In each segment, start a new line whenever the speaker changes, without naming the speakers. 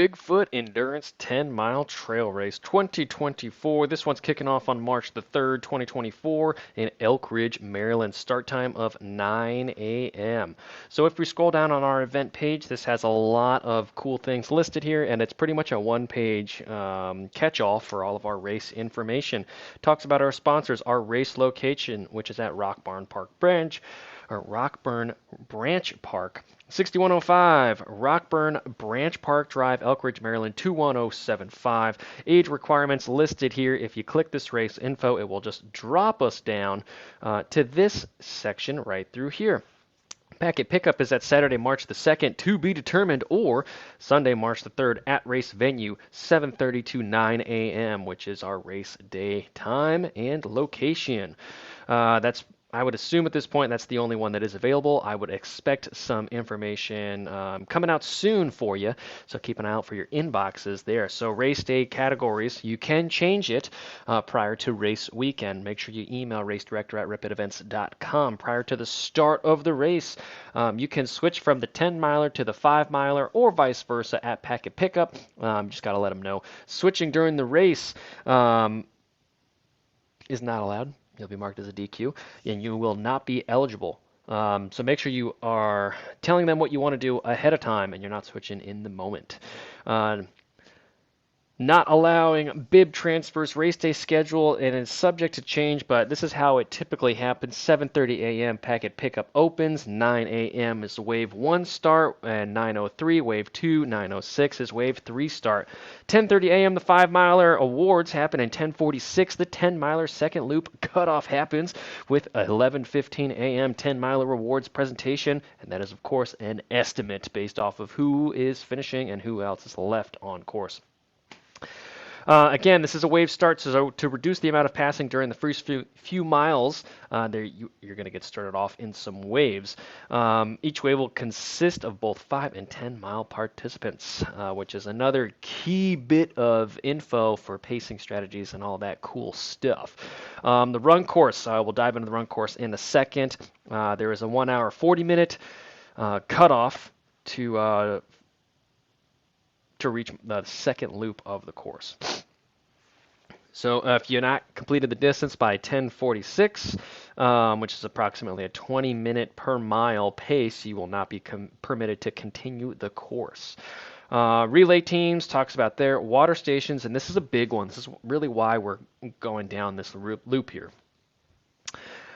Bigfoot Endurance 10-mile trail race 2024. This one's kicking off on March the 3rd, 2024 in Elk Ridge, Maryland. Start time of 9 a.m. So if we scroll down on our event page, this has a lot of cool things listed here, and it's pretty much a one-page catch-all for all of our race information. Talks about our sponsors, our race location, which is at Rockburn Branch Park, 6105 Rockburn Branch Park Drive, Elk Ridge, Maryland, 21075. Age requirements listed here. If you click this race info, it will just drop us down to this section right through here. Packet pickup is at Saturday, March the 2nd, to be determined, or Sunday, March the 3rd, at race venue, 7:30 to 9 a.m., which is our race day time and location. I would assume at this point that's the only one that is available. I would expect some information coming out soon for you, so keep an eye out for your inboxes there. So race day categories, you can change it prior to race weekend. Make sure you email racedirector@rapidevents.com prior to the start of the race. You can switch from the 10-miler to the 5-miler or vice versa at packet pickup. Just got to let them know. Switching during the race is not allowed. You'll be marked as a DQ, and you will not be eligible. So make sure you are telling them what you want to do ahead of time, and you're not switching in the moment. Not allowing bib transfers, race day schedule, and it's subject to change, but this is how it typically happens. 7:30 a.m. packet pickup opens, 9 a.m. is wave 1 start, and 9:03 wave 2, 9:06 is wave 3 start. 10:30 a.m. the 5-miler awards happen, and 10:46 the 10-miler second loop cutoff happens with 11:15 a.m. 10-miler awards presentation, and that is of course an estimate based off of who is finishing and who else is left on course. Again, this is a wave start, so to reduce the amount of passing during the first few miles, you're going to get started off in some waves. Each wave will consist of both 5 and 10-mile participants, which is another key bit of info for pacing strategies and all that cool stuff. The run course, we'll dive into the run course in a second. There is a 1 hour 40-minute cutoff to reach the second loop of the course. So if you're not completed the distance by 10:46, which is approximately a 20-minute per mile pace, you will not be permitted to continue the course. Relay teams talks about their water stations, and this is a big one. This is really why we're going down this loop here.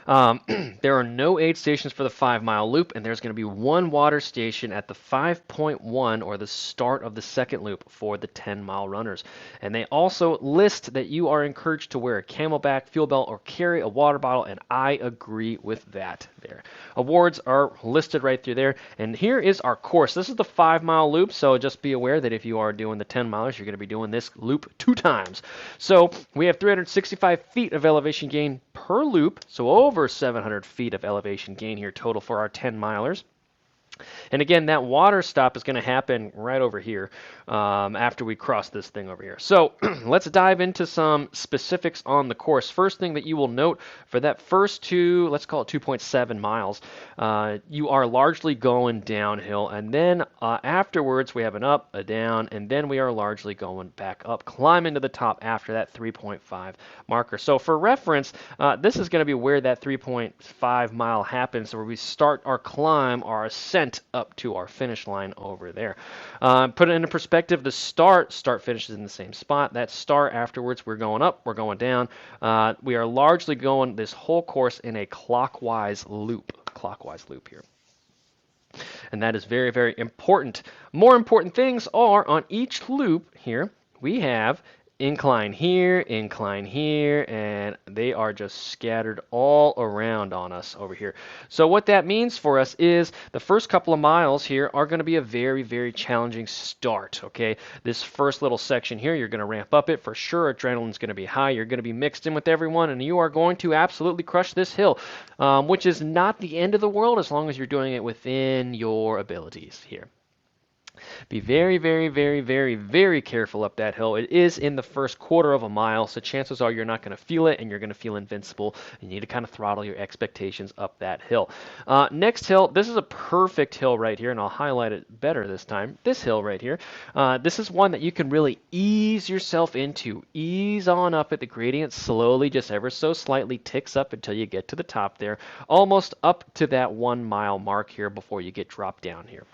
There are no aid stations for the 5-mile loop, and there's going to be one water station at the 5.1 or the start of the second loop for the 10-mile runners. And they also list that you are encouraged to wear a Camelback fuel belt or carry a water bottle, and I agree with that there. Awards are listed right through there, and here is our course. This is the 5-mile loop, so just be aware that if you are doing the 10 milers, you're going to be doing this loop 2 times. So we have 365 feet of elevation gain per loop, so over 700 feet of elevation gain here total for our 10 milers. And again, that water stop is going to happen right over here after we cross this thing over here. So let's dive into some specifics on the course. First thing that you will note for that first two, let's call it 2.7 miles, you are largely going downhill. And then afterwards, we have an up, a down, and then we are largely going back up, climbing to the top after that 3.5 marker. So for reference, this is going to be where that 3.5 mile happens, where we start our climb, our ascent up to our finish line over there. Put it into perspective, the start finishes in the same spot. That start afterwards, we're going up, we're going down. We are largely going this whole course in a clockwise loop here. And that is very, very important. More important things are on each loop here, we have incline here, and they are just scattered all around on us over here. So what that means for us is the first couple of miles here are going to be a very, very challenging start, okay? This first little section here, you're going to ramp up it for sure. Adrenaline's going to be high. You're going to be mixed in with everyone, and you are going to absolutely crush this hill, which is not the end of the world as long as you're doing it within your abilities here. Be very, very, very, very, very careful up that hill. It is in the first quarter of a mile, so chances are you're not going to feel it and you're going to feel invincible. You need to kind of throttle your expectations up that hill. Next hill, this is a perfect hill right here, and I'll highlight it better this time. This hill right here. This is one that you can really ease yourself into. Ease on up at the gradient slowly, just ever so slightly ticks up until you get to the top there, almost up to that 1 mile mark here before you get dropped down here.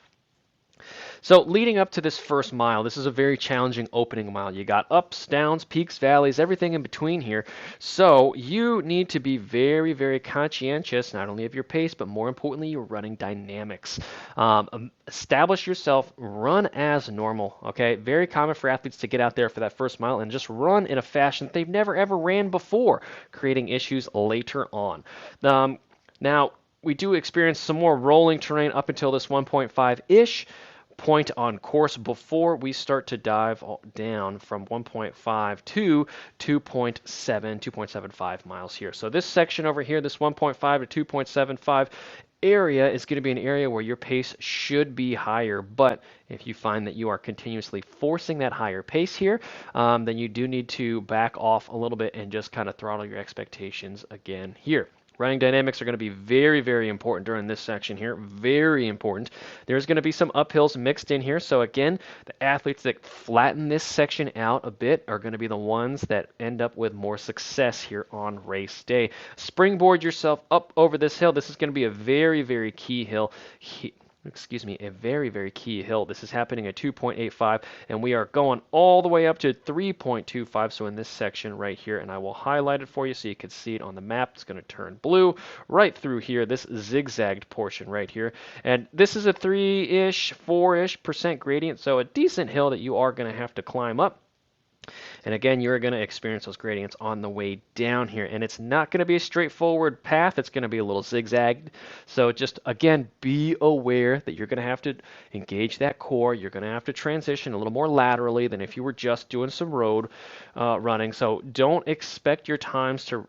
So leading up to this first mile, this is a very challenging opening mile. You got ups, downs, peaks, valleys, everything in between here. So you need to be very, very conscientious, not only of your pace, but more importantly, your running dynamics. Establish yourself, run as normal, okay? Very common for athletes to get out there for that first mile and just run in a fashion that they've never ever ran before, creating issues later on. Now, we do experience some more rolling terrain up until this 1.5-ish point on course before we start to dive down from 1.5 to 2.7, 2.75 miles here. So this section over here, this 1.5 to 2.75 area is going to be an area where your pace should be higher, but if you find that you are continuously forcing that higher pace here, then you do need to back off a little bit and just kind of throttle your expectations again here. Running dynamics are going to be very, very important during this section here. Very important. There's going to be some uphills mixed in here. So again, the athletes that flatten this section out a bit are going to be the ones that end up with more success here on race day. Springboard yourself up over this hill. This is going to be a very, very key hill. A very, very key hill. This is happening at 2.85, and we are going all the way up to 3.25, so in this section right here, and I will highlight it for you so you can see it on the map. It's going to turn blue right through here, this zigzagged portion right here, and this is a 3-ish, 4-ish% gradient, so a decent hill that you are going to have to climb up. And again, you're going to experience those gradients on the way down here. And it's not going to be a straightforward path. It's going to be a little zigzagged. So just, again, be aware that you're going to have to engage that core. You're going to have to transition a little more laterally than if you were just doing some road running. So don't expect your times to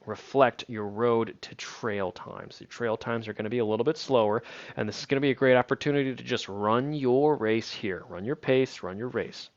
reflect your road to trail times. The trail times are going to be a little bit slower, and this is going to be a great opportunity to just run your race here. Run your pace, run your race.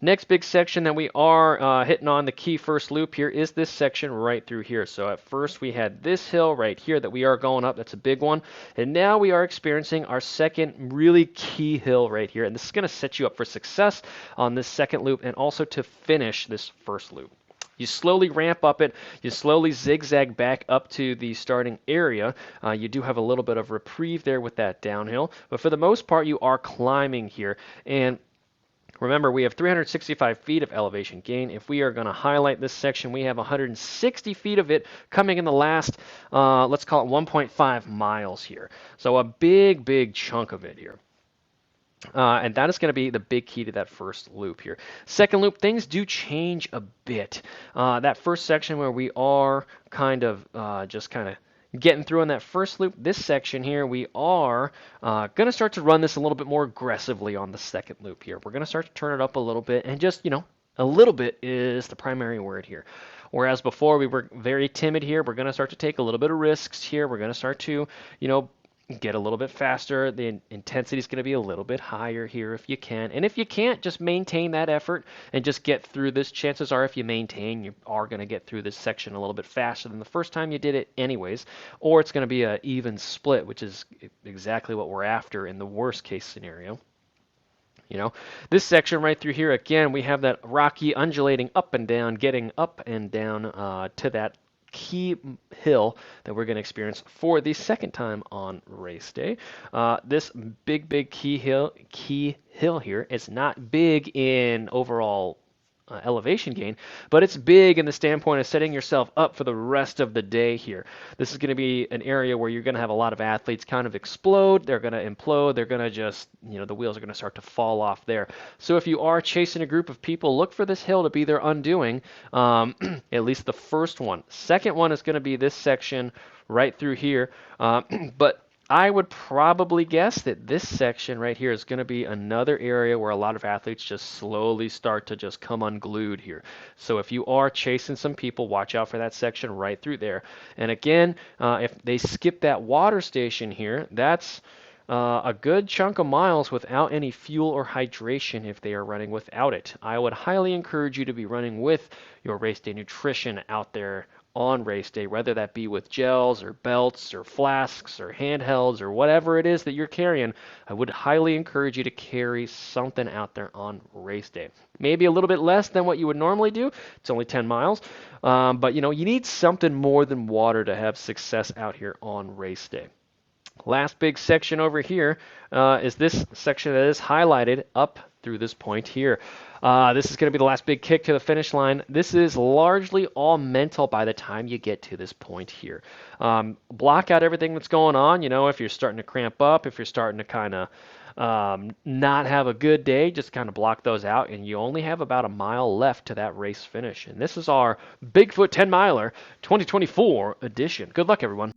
Next big section that we are hitting on, the key first loop here, is this section right through here. So at first we had this hill right here that we are going up. That's a big one. And now we are experiencing our second really key hill right here. And this is going to set you up for success on this second loop and also to finish this first loop. You slowly ramp up it. You slowly zigzag back up to the starting area. You do have a little bit of reprieve there with that downhill. But for the most part, you are climbing here. And remember, we have 365 feet of elevation gain. If we are going to highlight this section, we have 160 feet of it coming in the last, let's call it 1.5 miles here. So a big, big chunk of it here. And that is going to be the big key to that first loop here. Second loop, things do change a bit. That first section where we are kind of getting through on that first loop, this section here, we are going to start to run this a little bit more aggressively on the second loop here. We're going to start to turn it up a little bit, and just, a little bit is the primary word here. Whereas before we were very timid here, we're going to start to take a little bit of risks here. We're going to start to, get a little bit faster. The intensity is going to be a little bit higher here if you can. And if you can't, just maintain that effort and just get through this. Chances are if you maintain, you are going to get through this section a little bit faster than the first time you did it anyways. Or it's going to be an even split, which is exactly what we're after in the worst case scenario. This section right through here, again, we have that rocky undulating up and down, getting up and down to that key hill that we're going to experience for the second time on race day. This big key hill here is not big in overall elevation gain, but it's big in the standpoint of setting yourself up for the rest of the day here. This is going to be an area where you're going to have a lot of athletes kind of explode, they're going to implode, they're going to just, the wheels are going to start to fall off there. So if you are chasing a group of people, look for this hill to be their undoing, at least the first one. Second one is going to be this section right through here, but I would probably guess that this section right here is going to be another area where a lot of athletes just slowly start to just come unglued here. So if you are chasing some people, watch out for that section right through there. And again, if they skip that water station here, that's a good chunk of miles without any fuel or hydration if they are running without it. I would highly encourage you to be running with your race day nutrition out there on race day, whether that be with gels or belts or flasks or handhelds or whatever it is that you're carrying. I would highly encourage you to carry something out there on race day. Maybe a little bit less than what you would normally do. It's only 10 miles. But you need something more than water to have success out here on race day. Last big section over here is this section that is highlighted up through this point here. This is going to be the last big kick to the finish line. This is largely all mental by the time you get to this point here. Block out everything that's going on. If you're starting to cramp up, if you're starting to kind of not have a good day, just kind of block those out, and you only have about a mile left to that race finish. And this is our Bigfoot 10 miler 2024 edition. Good luck, everyone.